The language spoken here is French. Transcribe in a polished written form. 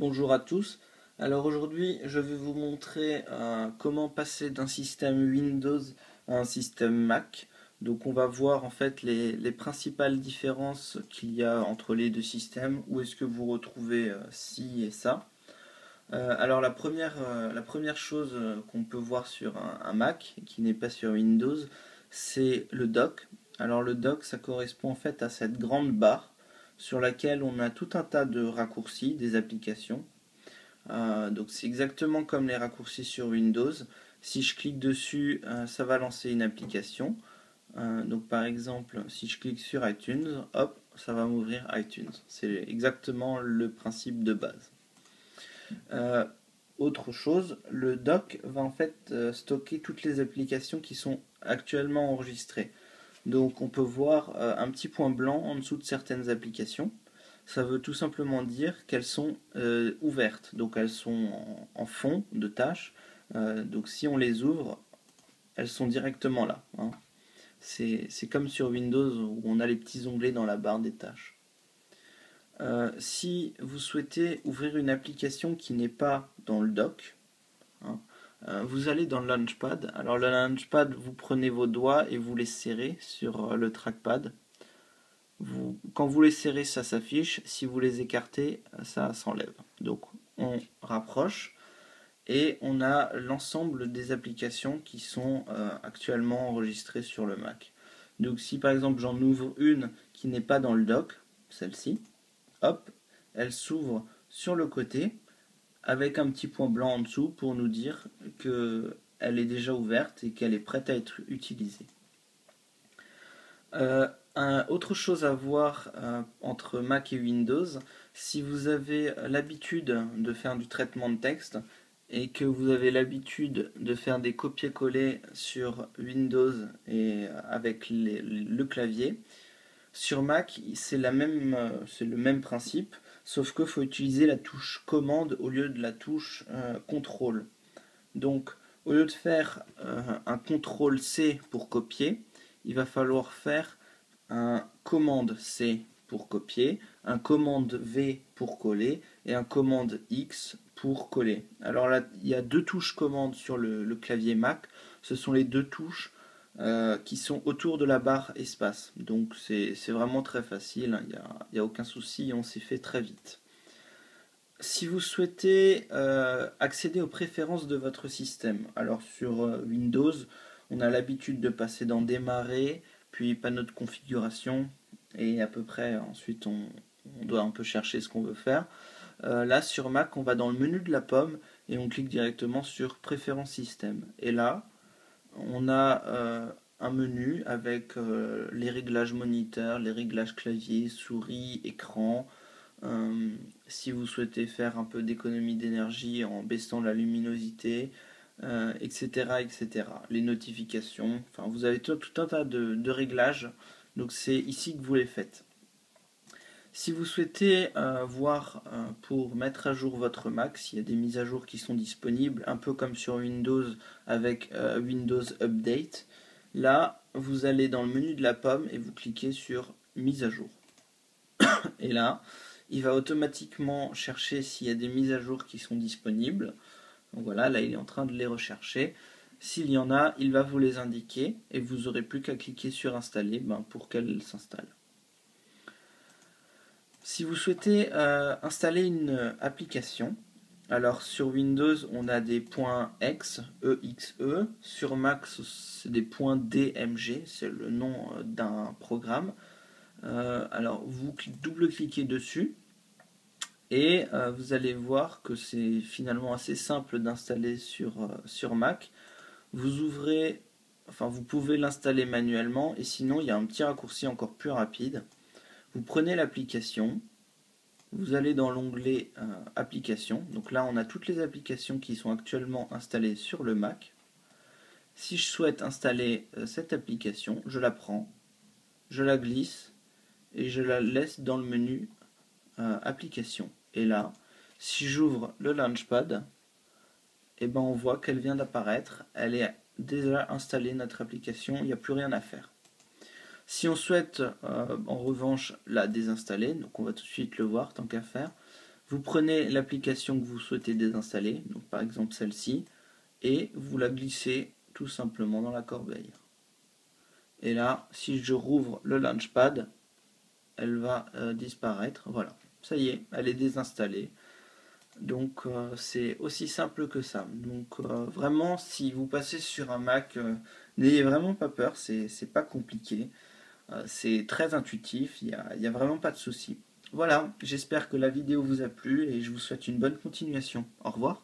Bonjour à tous. Alors aujourd'hui, je vais vous montrer comment passer d'un système Windows à un système Mac. Donc on va voir en fait les principales différences qu'il y a entre les deux systèmes, où est-ce que vous retrouvez ci et ça. Alors la première chose qu'on peut voir sur un Mac, qui n'est pas sur Windows, c'est le dock. Alors le dock, ça correspond en fait à cette grande barre sur laquelle on a tout un tas de raccourcis, des applications. Donc c'est exactement comme les raccourcis sur Windows. Si je clique dessus, ça va lancer une application. Donc par exemple, si je clique sur iTunes, hop, ça va m'ouvrir iTunes. C'est exactement le principe de base. Euh, Autre chose, le dock va en fait stocker toutes les applications qui sont actuellement enregistrées. Donc on peut voir un petit point blanc en dessous de certaines applications. Ça veut tout simplement dire qu'elles sont ouvertes, donc elles sont en fond de tâches. Donc si on les ouvre, elles sont directement là, hein. C'est comme sur Windows où on a les petits onglets dans la barre des tâches. Si vous souhaitez ouvrir une application qui n'est pas dans le dock, hein, vous allez dans le Launchpad. Alors le Launchpad, vous prenez vos doigts et vous les serrez sur le trackpad. Quand vous les serrez, ça s'affiche. Si vous les écartez, ça s'enlève. Donc on rapproche et on a l'ensemble des applications qui sont actuellement enregistrées sur le Mac. Donc si par exemple j'en ouvre une qui n'est pas dans le dock, celle-ci, hop, elle s'ouvre sur le côté avec un petit point blanc en dessous pour nous dire qu'elle est déjà ouverte et qu'elle est prête à être utilisée. Autre chose à voir entre Mac et Windows, si vous avez l'habitude de faire du traitement de texte et que vous avez l'habitude de faire des copier-coller sur Windows et avec le clavier, sur Mac c'est le même principe, sauf qu'il faut utiliser la touche commande au lieu de la touche contrôle. Donc au lieu de faire un contrôle C pour copier, il va falloir faire un commande C pour copier, un commande V pour coller et un commande X pour coller. Alors là, il y a deux touches commande sur le clavier Mac. Ce sont les deux touches qui sont autour de la barre espace. Donc c'est vraiment très facile, il n'y a aucun souci, on s'y fait très vite. Si vous souhaitez accéder aux préférences de votre système, alors sur Windows, on a l'habitude de passer dans Démarrer, puis panneau de configuration, et à peu près ensuite on doit un peu chercher ce qu'on veut faire. Là sur Mac, on va dans le menu de la pomme et on clique directement sur Préférences système. Et là, on a un menu avec les réglages moniteur, les réglages clavier, souris, écran. Si vous souhaitez faire un peu d'économie d'énergie en baissant la luminosité, etc., etc. Les notifications, enfin vous avez tout un tas de réglages, donc c'est ici que vous les faites. Si vous souhaitez voir pour mettre à jour votre Mac, s'il y a des mises à jour qui sont disponibles, un peu comme sur Windows avec Windows Update, là vous allez dans le menu de la pomme et vous cliquez sur mise à jour. Et là, il va automatiquement chercher s'il y a des mises à jour qui sont disponibles. Donc voilà, là il est en train de les rechercher. S'il y en a, il va vous les indiquer et vous n'aurez plus qu'à cliquer sur installer pour qu'elle s'installe. Si vous souhaitez installer une application, alors sur Windows on a des points X, EXE, sur Mac c'est des points DMG, c'est le nom d'un programme. Alors vous double-cliquez dessus et vous allez voir que c'est finalement assez simple d'installer sur Mac. Vous ouvrez, enfin vous pouvez l'installer manuellement et sinon il y a un petit raccourci encore plus rapide. Vous prenez l'application, vous allez dans l'onglet applications, donc là on a toutes les applications qui sont actuellement installées sur le Mac. Si je souhaite installer cette application, je la prends, je la glisse et je la laisse dans le menu application. Et là, si j'ouvre le Launchpad, et ben on voit qu'elle vient d'apparaître, elle est déjà installée notre application, il n'y a plus rien à faire. Si on souhaite en revanche la désinstaller, donc on va tout de suite le voir tant qu'à faire, Vous prenez l'application que vous souhaitez désinstaller, donc par exemple celle-ci, et vous la glissez tout simplement dans la corbeille. Et là, si je rouvre le Launchpad, elle va disparaître. Voilà, ça y est, elle est désinstallée. Donc c'est aussi simple que ça. Donc vraiment, si vous passez sur un Mac, n'ayez vraiment pas peur, c'est pas compliqué. C'est très intuitif, il y a vraiment pas de souci. Voilà, j'espère que la vidéo vous a plu et je vous souhaite une bonne continuation. Au revoir.